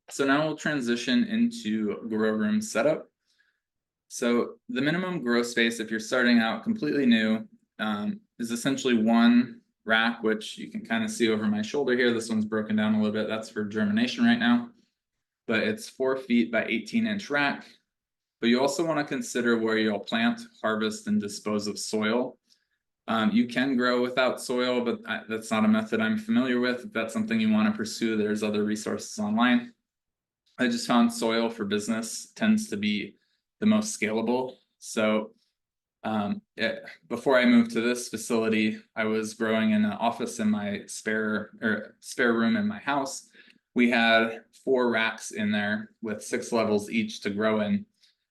So now we'll transition into grow room setup. So the minimum grow space, if you're starting out completely new, is essentially one rack, which you can kind of see over my shoulder here. This one's broken down a little bit. That's for germination right now, but it's 4 feet by 18-inch rack. But you also want to consider where you'll plant, harvest, and dispose of soil. You can grow without soil, but that's not a method I'm familiar with. If that's something you want to pursue, there's other resources online. I just found soil for business tends to be the most scalable. So before I moved to this facility, I was growing in an office in my spare room in my house. We had 4 racks in there with 6 levels each to grow in,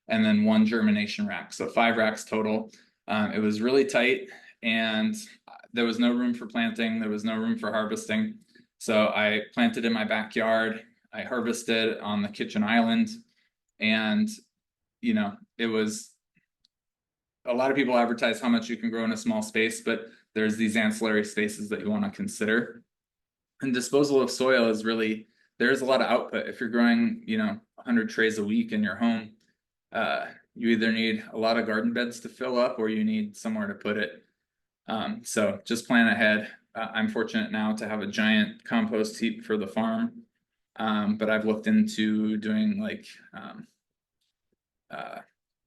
and then 1 germination rack. So 5 racks total. It was really tight, and there was no room for planting. There was no room for harvesting. So I planted in my backyard. I harvested on the kitchen island, and it was a lot of people advertise how much you can grow in a small space, but there's these ancillary spaces that you want to consider. And disposal of soil is really, there's a lot of output. If you're growing 100 trays a week in your home, you either need a lot of garden beds to fill up, or you need somewhere to put it. So just plan ahead. I'm fortunate now to have a giant compost heap for the farm. But I've looked into doing like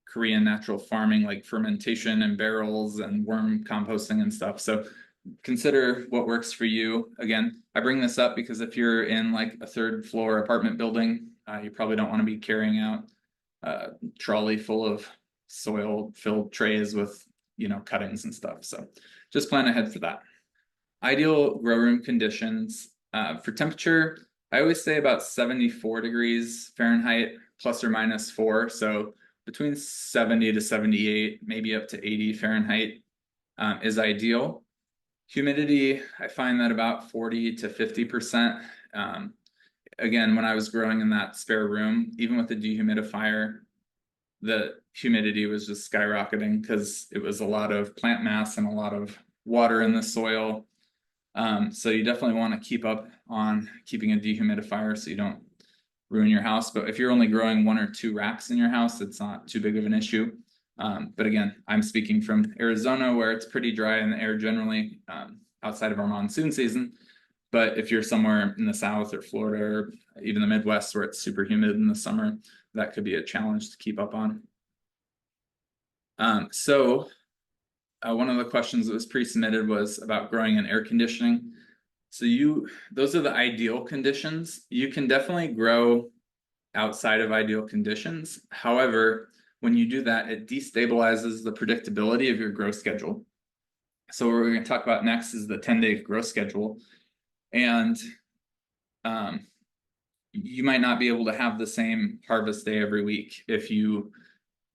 Korean natural farming, like fermentation and barrels and worm composting and stuff. So consider what works for you. Again, I bring this up because if you're in like a 3rd floor apartment building, you probably don't want to be carrying out a trolley full of soil filled trays with cuttings and stuff. So just plan ahead for that. Ideal grow room conditions for temperature, I always say about 74 degrees Fahrenheit plus or minus 4. So between 70 to 78, maybe up to 80 Fahrenheit is ideal. Humidity, I find that about 40 to 50%. Again, when I was growing in that spare room, even with the dehumidifier, the humidity was just skyrocketing because it was a lot of plant mass and a lot of water in the soil. So you definitely want to keep up on keeping a dehumidifier so you don't ruin your house. But if you're only growing 1 or 2 racks in your house, it's not too big of an issue. But again, I'm speaking from Arizona, where it's pretty dry in the air generally, outside of our monsoon season. But if you're somewhere in the South or Florida or even the Midwest where it's super humid in the summer, that could be a challenge to keep up on. One of the questions that was pre-submitted was about growing in air conditioning. So those are the ideal conditions. You can definitely grow outside of ideal conditions. However, when you do that, it destabilizes the predictability of your growth schedule. So what we're going to talk about next is the 10-day growth schedule. And you might not be able to have the same harvest day every week if you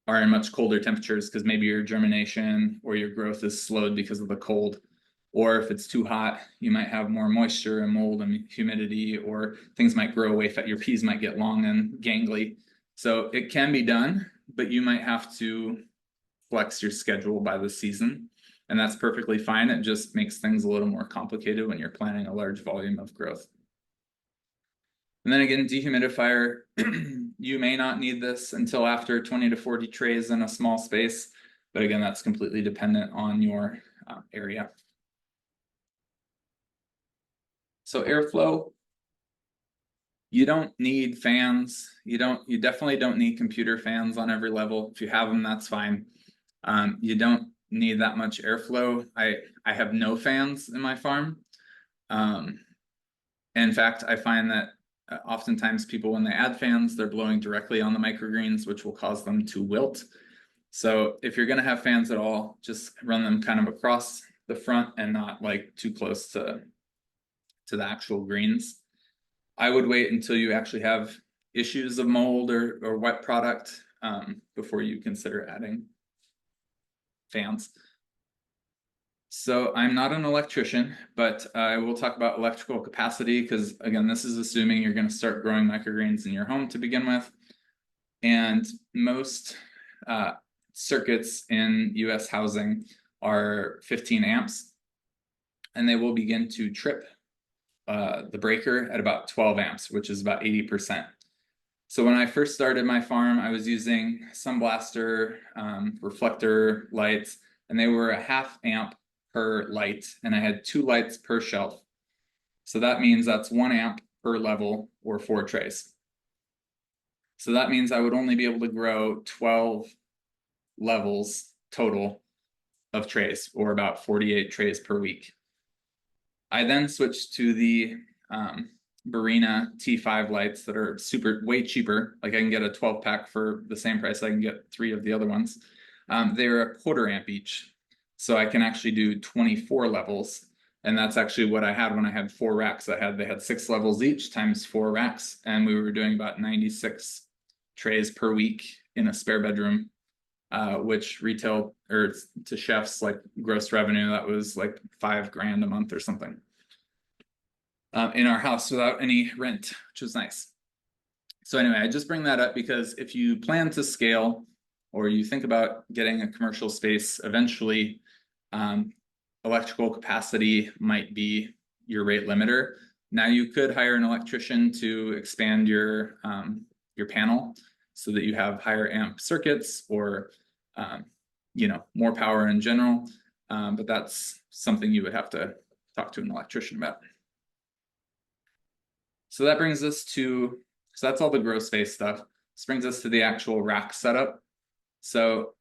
are in much colder temperatures, because maybe your germination or your growth is slowed because of the cold. Or if it's too hot, you might have more moisture and mold and humidity, or things might grow away, your peas might get long and gangly. So it can be done, but you might have to flex your schedule by the season. And that's perfectly fine. It just makes things a little more complicated when you're planning a large volume of growth. And then again, dehumidifier, you may not need this until after 20 to 40 trays in a small space. But again, that's completely dependent on your area. So airflow, you don't need fans. You definitely don't need computer fans on every level. If you have them, that's fine. You don't need that much airflow. I have no fans in my farm. In fact, I find that oftentimes people, when they add fans, they're blowing directly on the microgreens, which will cause them to wilt. So if you're going to have fans at all, just run them kind of across the front and not like too close to the actual greens. I would wait until you actually have issues of mold or wet product before you consider adding fans. So I'm not an electrician, but I will talk about electrical capacity because, again, this is assuming you're going to start growing microgreens in your home to begin with. And most circuits in US housing are 15 amps, and they will begin to trip the breaker at about 12 amps, which is about 80%. So when I first started my farm, I was using Sunblaster reflector lights, and they were a 0.5 amp per light, and I had 2 lights per shelf. So that means that's 1 amp per level, or 4 trays. So that means I would only be able to grow 12 levels total of trays, or about 48 trays per week. I then switched to the Barina T5 lights that are way cheaper. Like I can get a 12 pack for the same price I can get 3 of the other ones. They're a 1/4 amp each. So I can actually do 24 levels. And that's actually what I had when I had 4 racks. They had 6 levels each times 4 racks. And we were doing about 96 trays per week in a spare bedroom, which retail or to chefs like gross revenue, that was like $5,000 a month or something. In our house without any rent, which was nice. So anyway, I just bring that up because if you plan to scale or you think about getting a commercial space eventually, electrical capacity might be your rate limiter. Now you could hire an electrician to expand your panel so that you have higher amp circuits, or more power in general. But that's something you would have to talk to an electrician about. So that brings us to, so that's all the grow space stuff. This brings us to the actual rack setup. So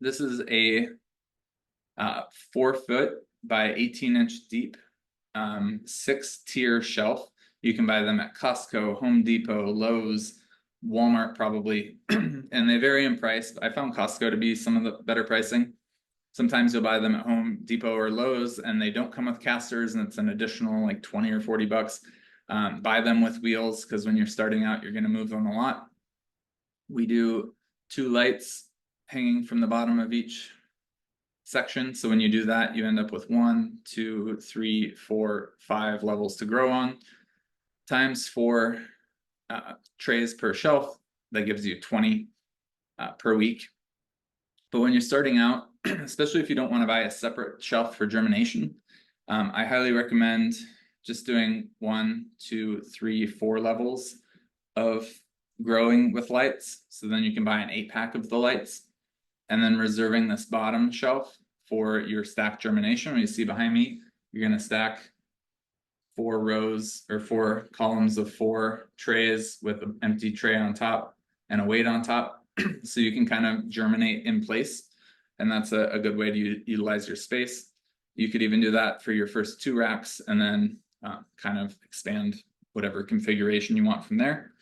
this is a 4 foot by 18-inch deep 6-tier shelf. You can buy them at Costco, Home Depot, Lowe's, Walmart probably, and they vary in price. I found Costco to be some of the better pricing. Sometimes you'll buy them at Home Depot or Lowe's and they don't come with casters, and it's an additional like 20 or 40 bucks. Buy them with wheels, because when you're starting out, you're going to move them a lot. We do 2 lights hanging from the bottom of each section. So when you do that, you end up with 1, 2, 3, 4, 5 levels to grow on, times 4 trays per shelf. That gives you 20 per week. But when you're starting out, especially if you don't want to buy a separate shelf for germination, I highly recommend just doing 1, 2, 3, 4 levels of growing with lights. So then you can buy an 8-pack of the lights, and then reserving this bottom shelf for your stack germination. When you see behind me, you're going to stack 4 rows or 4 columns of 4 trays with an empty tray on top and a weight on top. So you can kind of germinate in place, and that's a good way to utilize your space. You could even do that for your first 2 racks, and then kind of expand whatever configuration you want from there.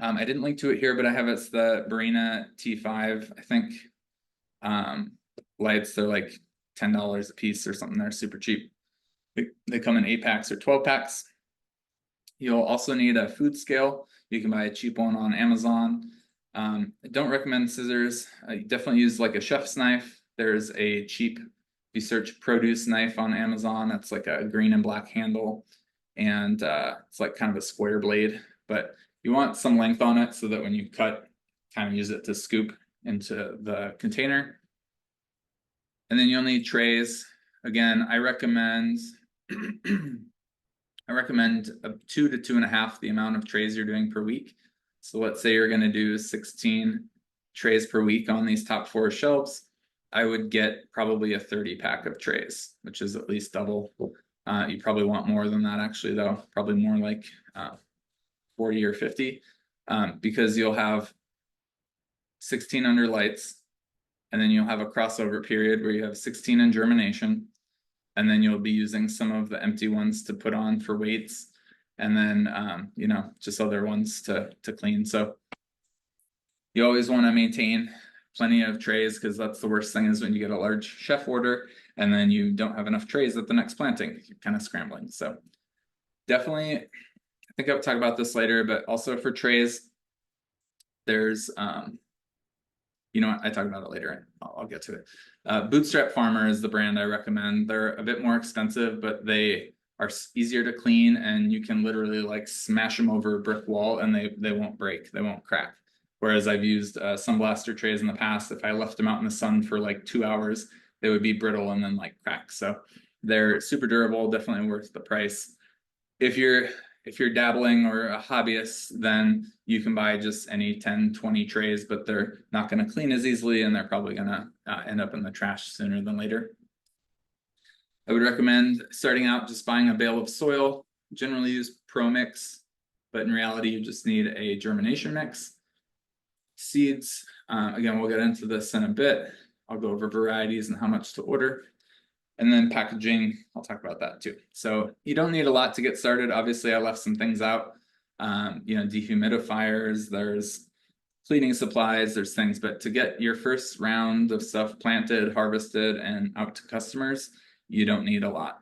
I didn't link to it here, but I have it's the Barina T5, I think. Lights, they're like $10 a piece or something. They're super cheap. They come in 8 packs or 12 packs. You'll also need a food scale. You can buy a cheap one on Amazon. I don't recommend scissors. I definitely use like a chef's knife. There's a cheap, if you search produce knife on Amazon, it's like a green and black handle, and it's like kind of a square blade, but you want some length on it so that when you cut, kind of use it to scoop into the container. And then you'll need trays. Again, I recommend 2 to 2.5 the amount of trays you're doing per week. So let's say you're going to do 16 trays per week on these top 4 shelves. I would get probably a 30-pack of trays, which is at least double. You probably want more than that, actually, though. Probably more like 40 or 50, because you'll have 16 under lights, and then you'll have a crossover period where you have 16 in germination, and then you'll be using some of the empty ones to put on for weights, and then just other ones to clean. So you always want to maintain plenty of trays, because that's the worst thing, is when you get a large chef order and then you don't have enough trays at the next planting. You're kind of scrambling. So definitely, I think I'll talk about this later, but also for trays, there's I talk about it later. I'll get to it. Bootstrap Farmer is the brand I recommend. They're a bit more expensive, but they are easier to clean, and you can literally like smash them over a brick wall and they won't break, they won't crack. Whereas I've used Sunblaster trays in the past. If I left them out in the sun for like 2 hours, they would be brittle and then like crack. So they're super durable, definitely worth the price. If you're If you're dabbling or a hobbyist, then you can buy just any 10, 20 trays, but they're not going to clean as easily and they're probably going to end up in the trash sooner than later. I would recommend starting out just buying a bale of soil. Generally use Pro Mix, but in reality, you just need a germination mix. Seeds, again, we'll get into this in a bit. I'll go over varieties and how much to order. And then packaging, I'll talk about that too. So you don't need a lot to get started. Obviously, I left some things out. Dehumidifiers, there's cleaning supplies, there's things, but to get your first round of stuff planted, harvested, and out to customers, you don't need a lot.